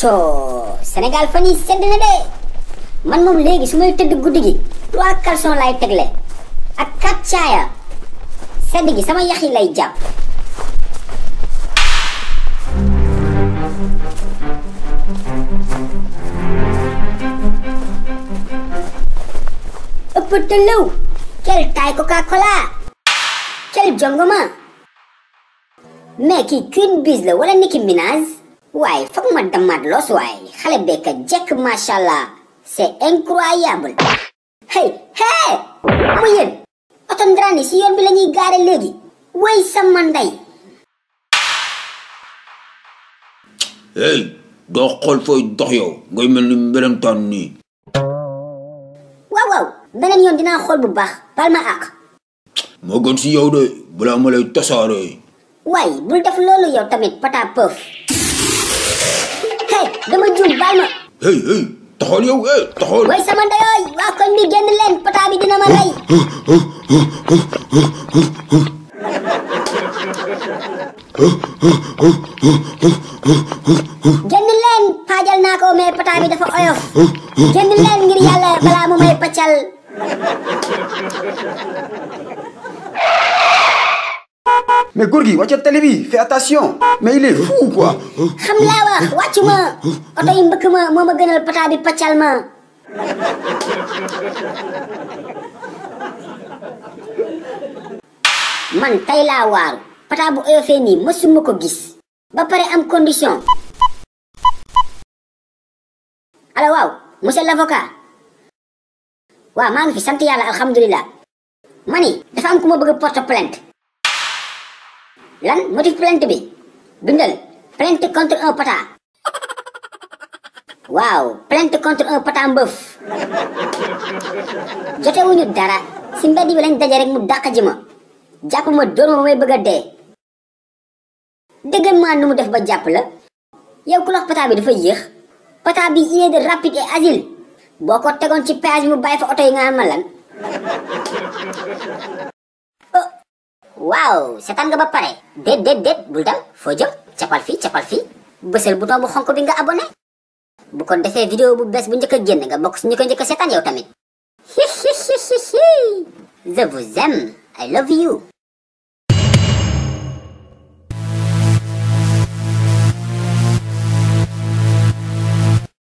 coo Sénégal fan yi sedd na de man moom léegi su may tëdd guddi gi 3 caleçons lay tegle ak 4 caaya sedd gi sama yax yi lay jàpp. ëppatalaw quelle taille Coca-Cola quel jongoma mais kii Queen Biz la wala Nicki Minaj waaye foog ma damaat los waaye xale bekka jekk machallah c'est incroyable. hey mu yéen oto ndaraan yi si yoon bi la ñuy gaare léegi way sama ndey. hey doo xool fooy dox yow ngay mel ni mbelentaan nii. waaw beneen yoon dinaa xool bu baax bal ma àq. moo gën si yow de balaa ma lay tasaaree. waaye bul def loolu yow tamit pata pëf. hey dama juum bal ma. hey taxawal yow taxawal. way sama ndeyooy waa koñ bi génn leen pata bi dina ma rey. génn leen paajal naa ko mais pata bi dafa oyof. génn leen ngir yàlla balaa mu may paccal. mais góor gi wàccal télé bi fais attention mais il est fou quoi. xam laa wax wàccu ma oto yi mbëkk ma moo ma gënal pata bi paccal ma. man tey laa waaru pata bu oyofee nii mësuma ko gis ba pare am condition. allo waaw monsieur l'avocat waaw maa ngi fi sant yàlla alhamdulilah. mani dafa am ku ma bëgg porte plainte. lan motif plainte bi bindal plainte contre un pata. waaw plainte contre un pata mbëf. jotewuñu dara si mbedd bi lañ daje rek mu dàq ji ma jàpp ma dóor ma may bëgg a dee. dëggal maa nu mu def ba jàpp la yow ku lox pata bi dafa yéex. pata bi il est de rapide et agile boo ko tegoon ci péage mu bàyyi fa oto yi nga ma lan. waaw seetaan nga ba pare déet bul dal foo jëm capal fii bësal bouton bu xonk bi nga abonné bu ko defee vidéo bu bees bu njëkk a génn nga bokk si ñu ko njëkk a seetaan yow tamit. je vous aime I love you.